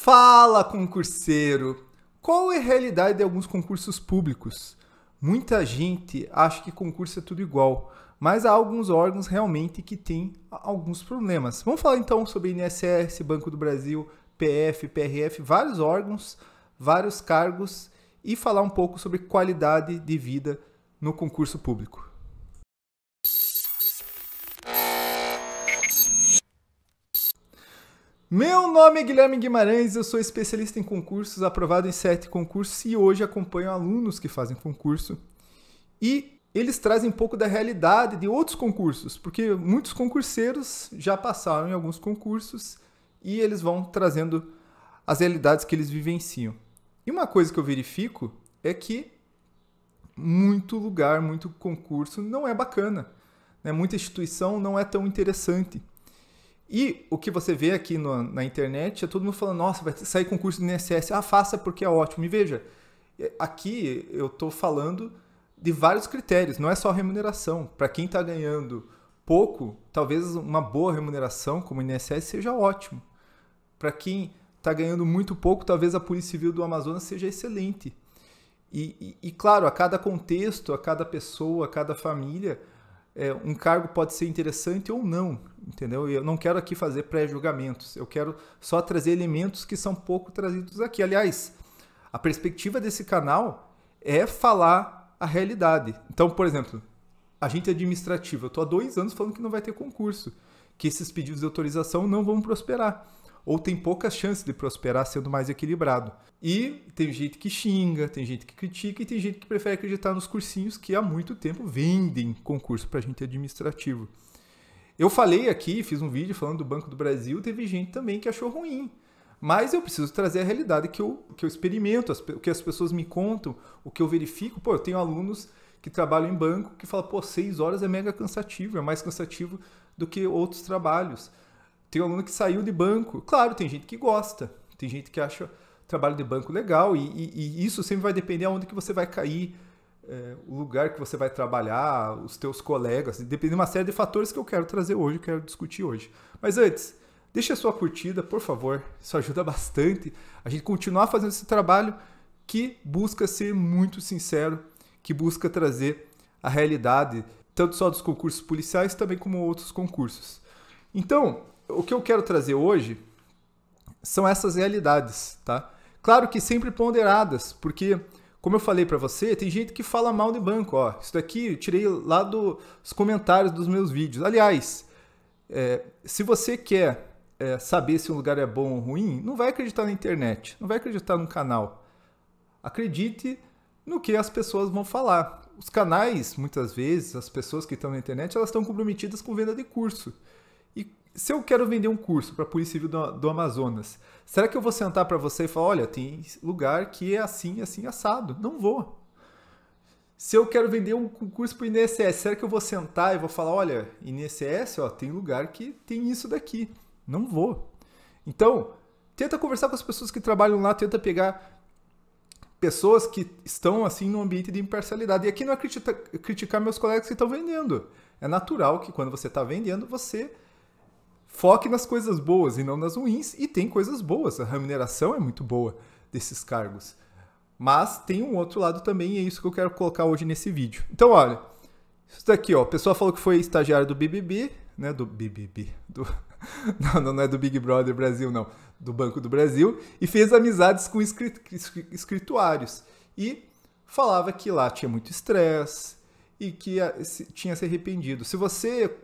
Fala, concurseiro! Qual é a realidade de alguns concursos públicos? Muita gente acha que concurso é tudo igual, mas há alguns órgãos realmente que têm alguns problemas. Vamos falar então sobre INSS, Banco do Brasil, PF, PRF, vários órgãos, vários cargos e falar um pouco sobre qualidade de vida no concurso público. Meu nome é Guilherme Guimarães, eu sou especialista em concursos, aprovado em 7 concursos e hoje acompanho alunos que fazem concurso. E eles trazem um pouco da realidade de outros concursos, porque muitos concurseiros já passaram em alguns concursos e eles vão trazendo as realidades que eles vivenciam. E uma coisa que eu verifico é que muito lugar, muito concurso não é bacana, né? Muita instituição não é tão interessante. E o que você vê aqui na internet é todo mundo falando, nossa, vai sair concurso do INSS, faça porque é ótimo. E veja, aqui eu estou falando de vários critérios, não é só remuneração. Para quem está ganhando pouco, talvez uma boa remuneração como o INSS seja ótimo. Para quem está ganhando muito pouco, talvez a Polícia Civil do Amazonas seja excelente. E claro, a cada contexto, a cada pessoa, a cada família, um cargo pode ser interessante ou não, entendeu? Eu não quero aqui fazer pré-julgamentos, eu quero só trazer elementos que são pouco trazidos aqui. Aliás, a perspectiva desse canal é falar a realidade. Então, por exemplo, agente administrativo, eu estou há 2 anos falando que não vai ter concurso, que esses pedidos de autorização não vão prosperar, ou tem poucas chances de prosperar sendo mais equilibrado. E tem gente que xinga, tem gente que critica e tem gente que prefere acreditar nos cursinhos que há muito tempo vendem concurso para agente administrativo. Eu falei aqui, fiz um vídeo falando do Banco do Brasil, teve gente também que achou ruim. Mas eu preciso trazer a realidade que eu experimento, o que as pessoas me contam, o que eu verifico. Eu tenho alunos que trabalham em banco que falam, 6 horas é mega cansativo, é mais cansativo do que outros trabalhos. Tem um aluno que saiu de banco. Claro, tem gente que gosta. Tem gente que acha o trabalho de banco legal. E isso sempre vai depender aonde que você vai cair, o lugar que você vai trabalhar, os teus colegas. Depende de uma série de fatores que eu quero trazer hoje, eu quero discutir hoje. Mas antes, deixa a sua curtida, por favor. Isso ajuda bastante a gente continuar fazendo esse trabalho que busca ser muito sincero, que busca trazer a realidade, tanto só dos concursos policiais, também como outros concursos. Então, o que eu quero trazer hoje são essas realidades, tá? Claro que sempre ponderadas, porque, como eu falei para você, tem gente que fala mal de banco. Isso daqui eu tirei lá dos comentários dos meus vídeos. Aliás, se você quer saber se um lugar é bom ou ruim, não vai acreditar na internet, não vai acreditar no canal. Acredite no que as pessoas vão falar. Os canais, muitas vezes, as pessoas que estão na internet, elas estão comprometidas com venda de curso. E se eu quero vender um curso para a Polícia Civil do Amazonas, será que eu vou sentar para você e falar, olha, tem lugar que é assim, assim, assado? Não vou. Se eu quero vender um curso para o INSS, será que eu vou sentar e vou falar, olha, INSS, tem lugar que tem isso daqui? Não vou. Então, tenta conversar com as pessoas que trabalham lá, tenta pegar pessoas que estão assim num ambiente de imparcialidade. E aqui não é criticar meus colegas que estão vendendo. É natural que quando você está vendendo, você foque nas coisas boas e não nas ruins, e tem coisas boas, a remuneração é muito boa desses cargos. Mas tem um outro lado também, e é isso que eu quero colocar hoje nesse vídeo. Então, olha, isso daqui, o pessoal falou que foi estagiário do BBB, né, do BBB, não é do Big Brother Brasil, não, do Banco do Brasil, e fez amizades com escrituários. E falava que lá tinha muito estresse, e que tinha se arrependido. Se você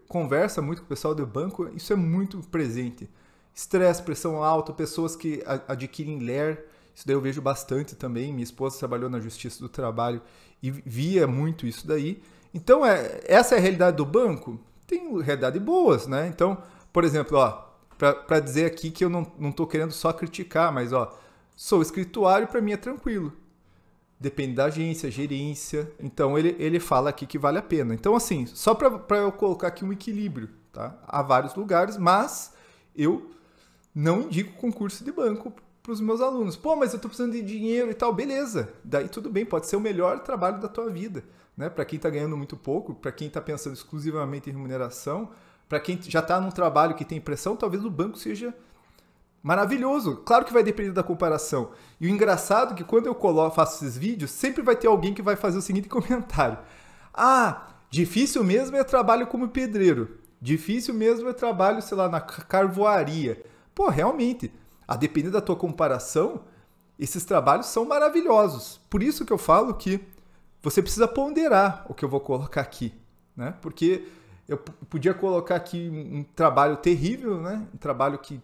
conversa muito com o pessoal do banco, isso é muito presente. Estresse, pressão alta, pessoas que adquirem LER, isso daí eu vejo bastante também. Minha esposa trabalhou na Justiça do Trabalho e via muito isso daí. Então, essa é a realidade do banco? Tem realidade boas, né? Então, por exemplo, para dizer aqui que eu não estou querendo só criticar, mas sou escrituário, para mim é tranquilo. Depende da agência, gerência. Então, ele fala aqui que vale a pena. Então, assim, só para eu colocar aqui um equilíbrio, tá? Há vários lugares, mas eu não indico concurso de banco para os meus alunos. Mas eu estou precisando de dinheiro e tal. Beleza, daí tudo bem, pode ser o melhor trabalho da tua vida, né? Para quem está ganhando muito pouco, para quem está pensando exclusivamente em remuneração, para quem já está num trabalho que tem pressão, talvez o banco seja Maravilhoso. Claro que vai depender da comparação. E o engraçado é que quando eu faço esses vídeos, sempre vai ter alguém que vai fazer o seguinte comentário. Ah, difícil mesmo é trabalho como pedreiro. Difícil mesmo é trabalho, sei lá, na carvoaria. Pô, realmente, a depender da tua comparação, esses trabalhos são maravilhosos. Por isso que eu falo que você precisa ponderar o que eu vou colocar aqui, né? Porque eu podia colocar aqui um trabalho terrível, né? Um trabalho que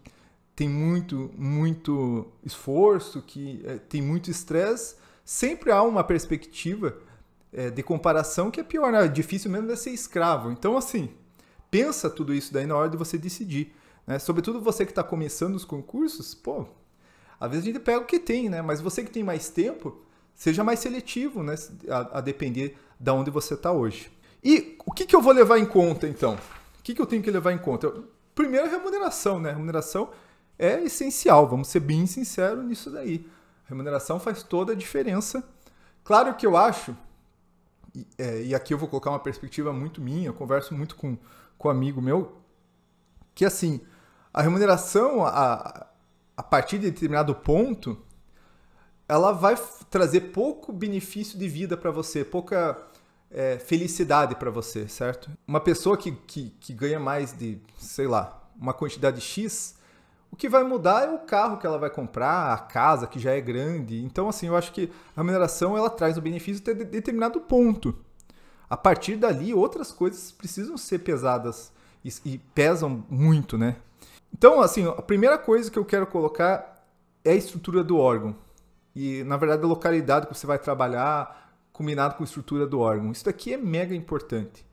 tem muito esforço, que tem muito estresse. Sempre há uma perspectiva de comparação que é pior, né? Difícil mesmo é ser escravo. Então, assim, pensa tudo isso daí na hora de você decidir, né? Sobretudo você que está começando os concursos, pô, às vezes a gente pega o que tem, né? Mas você que tem mais tempo, seja mais seletivo, né? A depender de onde você está hoje. E o que eu vou levar em conta, então? O que eu tenho que levar em conta? Primeiro, a remuneração, né? A remuneração é essencial, vamos ser bem sinceros nisso daí. A remuneração faz toda a diferença. Claro que eu acho, e aqui eu vou colocar uma perspectiva muito minha, eu converso muito com um amigo meu, que assim, a remuneração, a partir de determinado ponto, ela vai trazer pouco benefício de vida para você, pouca felicidade para você, certo? Uma pessoa que ganha mais de, sei lá, uma quantidade X, o que vai mudar é o carro que ela vai comprar, a casa que já é grande. Então, assim, eu acho que a remuneração ela traz o benefício até determinado ponto. A partir dali, outras coisas precisam ser pesadas e pesam muito, né? Então, assim, a primeira coisa que eu quero colocar é a estrutura do órgão. E, na verdade, a localidade que você vai trabalhar combinado com a estrutura do órgão. Isso daqui é mega importante.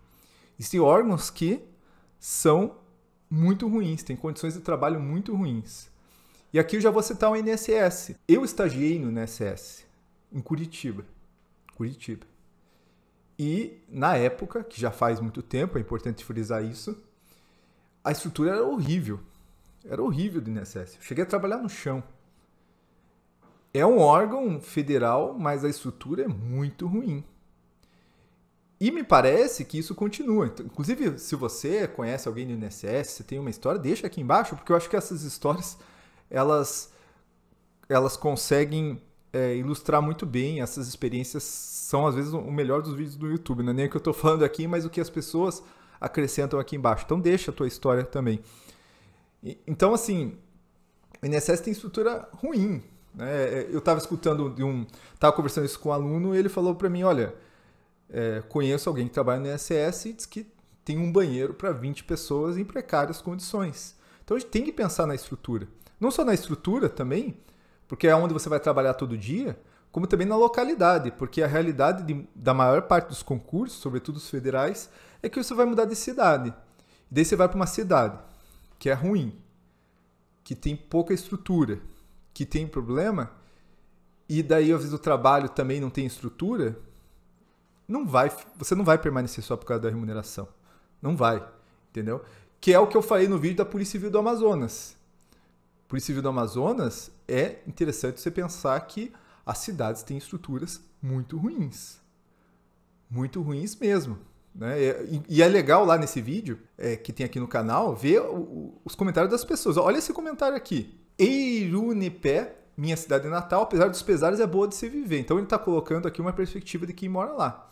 Existem órgãos que são muito ruins, têm condições de trabalho muito ruins. E aqui eu já vou citar o INSS. Eu estagiei no INSS, em Curitiba. E, na época, que já faz muito tempo, é importante frisar isso, a estrutura era horrível. Era horrível do INSS. Eu cheguei a trabalhar no chão. É um órgão federal, mas a estrutura é muito ruim. E me parece que isso continua. Inclusive, se você conhece alguém do INSS, você tem uma história, deixa aqui embaixo, porque eu acho que essas histórias, elas conseguem ilustrar muito bem. Essas experiências são, às vezes, o melhor dos vídeos do YouTube. Não é nem o que eu estou falando aqui, mas o que as pessoas acrescentam aqui embaixo. Então, deixa a tua história também. Então, assim, o INSS tem estrutura ruim, né? Eu estava escutando estava conversando isso com um aluno e ele falou para mim, olha, conheço alguém que trabalha no INSS e diz que tem um banheiro para 20 pessoas em precárias condições. Então a gente tem que pensar na estrutura. Não só na estrutura também, porque é onde você vai trabalhar todo dia, como também na localidade, porque a realidade da maior parte dos concursos, sobretudo os federais, é que você vai mudar de cidade. E daí você vai para uma cidade que é ruim, que tem pouca estrutura, que tem problema, e daí às vezes o trabalho também não tem estrutura, você não vai permanecer só por causa da remuneração. Não vai, entendeu? Que é o que eu falei no vídeo da Polícia Civil do Amazonas. Polícia Civil do Amazonas, é interessante você pensar que as cidades têm estruturas muito ruins. Muito ruins mesmo. Né? E é legal lá nesse vídeo, que tem aqui no canal, ver os comentários das pessoas. Olha esse comentário aqui. Eirunepé, minha cidade natal, apesar dos pesares, é boa de se viver. Então ele está colocando aqui uma perspectiva de quem mora lá.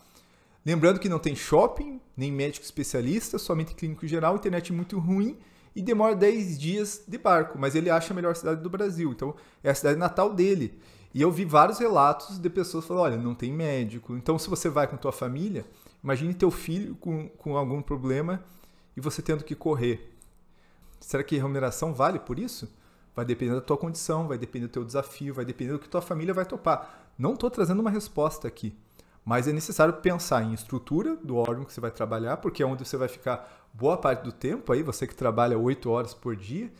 Lembrando que não tem shopping, nem médico especialista, somente clínico geral, internet muito ruim e demora 10 dias de barco. Mas ele acha a melhor cidade do Brasil. Então é a cidade natal dele. E eu vi vários relatos de pessoas falando, olha, não tem médico. Então se você vai com tua família, imagine teu filho com algum problema e você tendo que correr. Será que a remuneração vale por isso? Vai depender da tua condição, vai depender do teu desafio, vai depender do que tua família vai topar. Não estou trazendo uma resposta aqui, mas é necessário pensar em estrutura do órgão que você vai trabalhar, porque é onde você vai ficar boa parte do tempo, aí você que trabalha 8 horas por dia,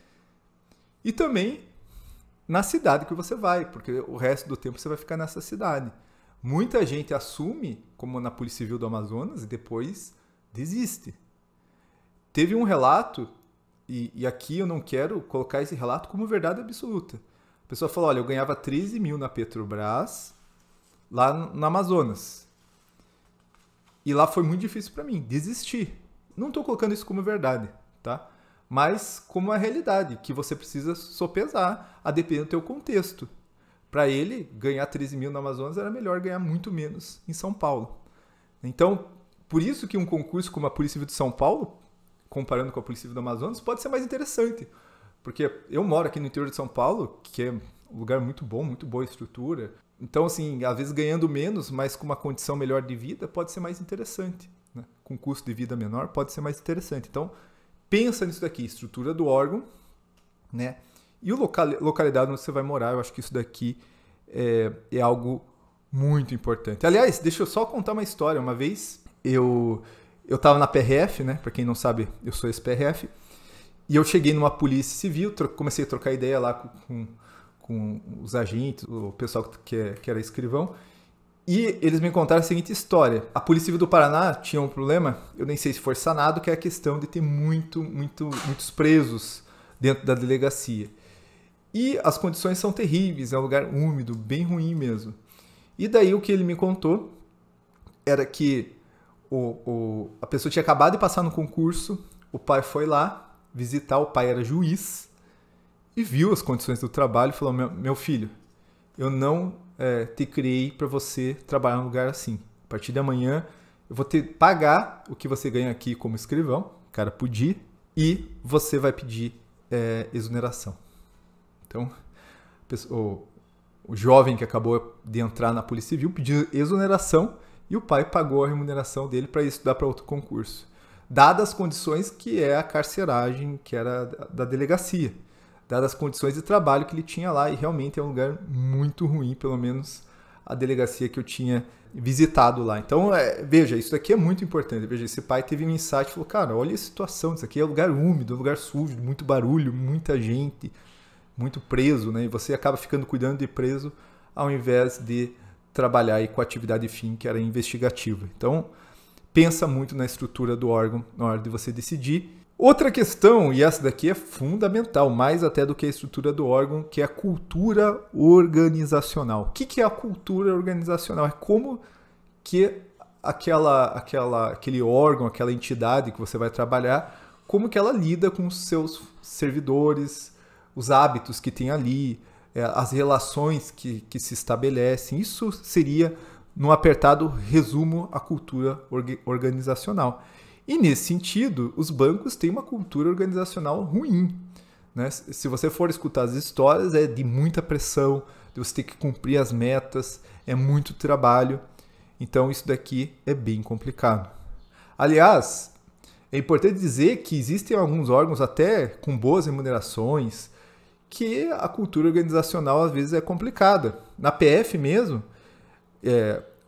e também na cidade que você vai, porque o resto do tempo você vai ficar nessa cidade. Muita gente assume, como na Polícia Civil do Amazonas, e depois desiste. Teve um relato, e aqui eu não quero colocar esse relato como verdade absoluta. A pessoa falou, olha, eu ganhava 13 mil na Petrobras, lá no Amazonas. E lá foi muito difícil para mim, desistir. Não estou colocando isso como verdade, tá? mas como a realidade, que você precisa sopesar a depender do teu contexto. Para ele, ganhar 13 mil no Amazonas era melhor ganhar muito menos em São Paulo. Então, por isso que um concurso como a Polícia Civil de São Paulo, comparando com a Polícia Civil do Amazonas, pode ser mais interessante. Porque eu moro aqui no interior de São Paulo, que é um lugar muito bom, muito boa estrutura. Então, assim, às vezes ganhando menos, mas com uma condição melhor de vida, pode ser mais interessante. Né? Com custo de vida menor, pode ser mais interessante. Então, pensa nisso daqui, estrutura do órgão, né? E o localidade onde você vai morar. Eu acho que isso daqui é algo muito importante. Aliás, deixa eu só contar uma história. Uma vez eu estava na PRF, né? Para quem não sabe, eu sou ex-PRF. E eu cheguei numa polícia civil, comecei a trocar ideia lá com os agentes, o pessoal que era escrivão. E eles me contaram a seguinte história. A Polícia Civil do Paraná tinha um problema, eu nem sei se foi sanado, que é a questão de ter muitos presos dentro da delegacia. E as condições são terríveis, é um lugar úmido, bem ruim mesmo. E daí o que ele me contou era que a pessoa tinha acabado de passar no concurso, o pai foi lá visitar, o pai era juiz, e viu as condições do trabalho e falou, meu filho, eu não te criei para você trabalhar num lugar assim. A partir de amanhã eu vou pagar o que você ganha aqui como escrivão, cara, podia, e você vai pedir exoneração. Então, o jovem que acabou de entrar na Polícia Civil pediu exoneração e o pai pagou a remuneração dele para estudar para outro concurso. Dadas as condições que é a carceragem, que era da delegacia. Dadas as condições de trabalho que ele tinha lá, e realmente é um lugar muito ruim, pelo menos a delegacia que eu tinha visitado lá. Então, veja, isso daqui é muito importante. Veja, esse pai teve um insight e falou, cara, olha a situação, isso aqui é um lugar úmido, um lugar sujo, muito barulho, muita gente, muito preso, né? E você acaba ficando cuidando de preso ao invés de trabalhar aí com a atividade fim, que era investigativa. Então, pensa muito na estrutura do órgão na hora de você decidir. Outra questão, e essa daqui é fundamental, mais até do que a estrutura do órgão, que é a cultura organizacional. O que é a cultura organizacional? É como que aquele órgão, aquela entidade que você vai trabalhar, como que ela lida com os seus servidores, os hábitos que tem ali, as relações que se estabelecem. Isso seria, num apertado resumo, a cultura organizacional. E nesse sentido, os bancos têm uma cultura organizacional ruim. Né? Se você for escutar as histórias, é de muita pressão, de você ter que cumprir as metas, é muito trabalho. Então isso daqui é bem complicado. Aliás, é importante dizer que existem alguns órgãos até com boas remunerações, que a cultura organizacional às vezes é complicada. Na PF mesmo,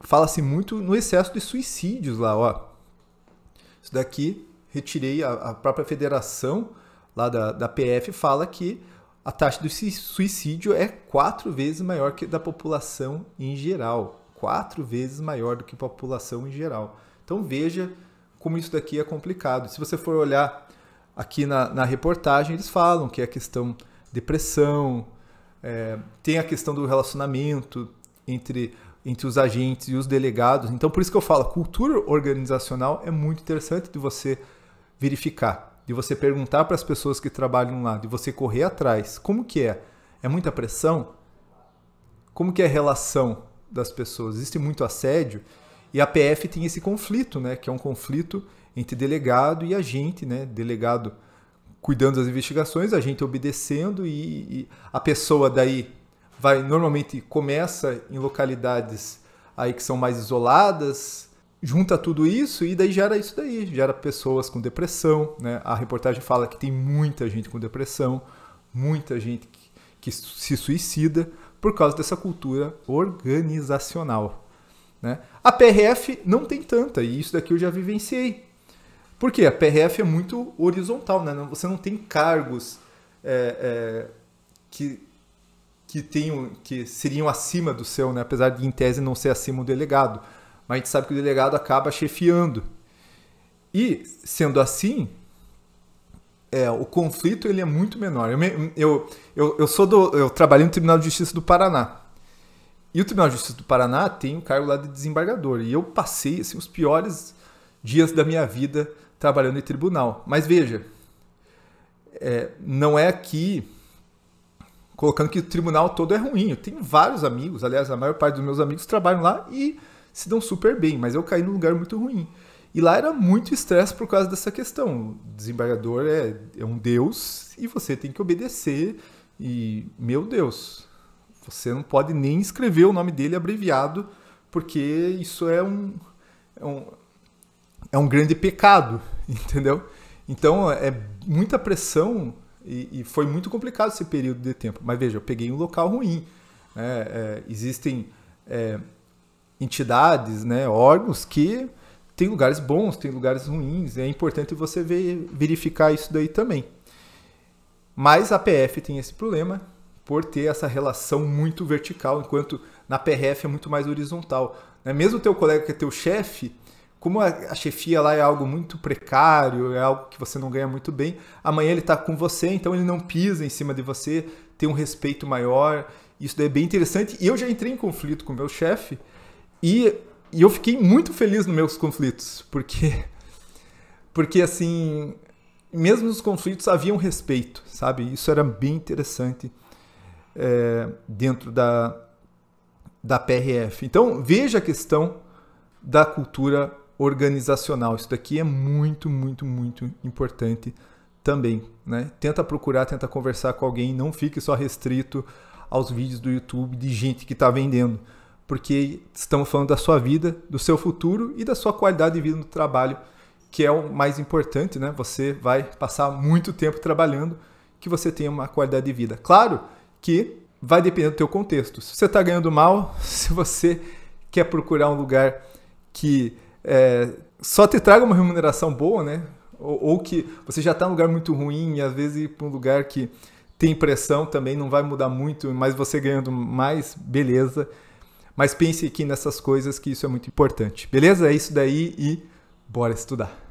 fala-se muito no excesso de suicídios lá, ó. Isso daqui, retirei a própria federação lá da PF, fala que a taxa de suicídio é 4 vezes maior que da população em geral. 4 vezes maior do que a população em geral. Então veja como isso daqui é complicado. Se você for olhar aqui na reportagem, eles falam que é a questão depressão, tem a questão do relacionamento entre os agentes e os delegados. Então, por isso que eu falo, a cultura organizacional é muito interessante de você verificar, de você perguntar para as pessoas que trabalham lá, de você correr atrás. Como que é? É muita pressão? Como que é a relação das pessoas? Existe muito assédio? E a PF tem esse conflito, né? Que é um conflito entre delegado e agente, né? Delegado cuidando das investigações, agente obedecendo, e a pessoa daí normalmente começa em localidades aí que são mais isoladas, junta tudo isso e daí gera pessoas com depressão, né? A reportagem fala que tem muita gente com depressão, muita gente que se suicida por causa dessa cultura organizacional, né? A PRF não tem tanta, e isso daqui eu já vivenciei. Por quê? A PRF é muito horizontal, né? Você não tem cargos que seriam acima do seu, né? Apesar de em tese não ser acima do delegado. Mas a gente sabe que o delegado acaba chefiando. E, sendo assim, o conflito ele é muito menor. Eu trabalhei no Tribunal de Justiça do Paraná. E o Tribunal de Justiça do Paraná tem um cargo lá de desembargador. E eu passei assim, os piores dias da minha vida trabalhando em tribunal. Mas veja, não é aqui colocando que o tribunal todo é ruim. Eu tenho vários amigos, aliás, a maior parte dos meus amigos trabalham lá e se dão super bem, mas eu caí num lugar muito ruim. E lá era muito estresse por causa dessa questão. O desembargador é um deus e você tem que obedecer. E, meu Deus, você não pode nem escrever o nome dele abreviado, porque isso é um grande pecado, entendeu? Então, é muita pressão e foi muito complicado esse período de tempo. Mas veja, eu peguei um local ruim. Existem entidades, né, órgãos que tem lugares bons, tem lugares ruins. É importante você verificar isso daí também. Mas a PF tem esse problema por ter essa relação muito vertical, enquanto na PRF é muito mais horizontal. Mesmo o teu colega que é teu chefe, como a chefia lá é algo muito precário, é algo que você não ganha muito bem, amanhã ele está com você, então ele não pisa em cima de você, tem um respeito maior. Isso daí é bem interessante. E eu já entrei em conflito com o meu chefe e eu fiquei muito feliz nos meus conflitos, porque assim, mesmo nos conflitos havia um respeito, sabe? Isso era bem interessante dentro da PRF. Então, veja a questão da cultura organizacional. Isso daqui é muito, muito, muito importante também, né? Tenta procurar, tenta conversar com alguém, não fique só restrito aos vídeos do YouTube de gente que está vendendo, porque estamos falando da sua vida, do seu futuro e da sua qualidade de vida no trabalho, que é o mais importante, né? Você vai passar muito tempo trabalhando, que você tenha uma qualidade de vida. Claro que vai depender do teu contexto. Se você está ganhando mal, se você quer procurar um lugar que só te traga uma remuneração boa, né? Ou que você já está num lugar muito ruim e às vezes ir para um lugar que tem pressão também não vai mudar muito, mas você ganhando mais, beleza. Mas pense aqui nessas coisas, que isso é muito importante. Beleza? É isso daí e bora estudar.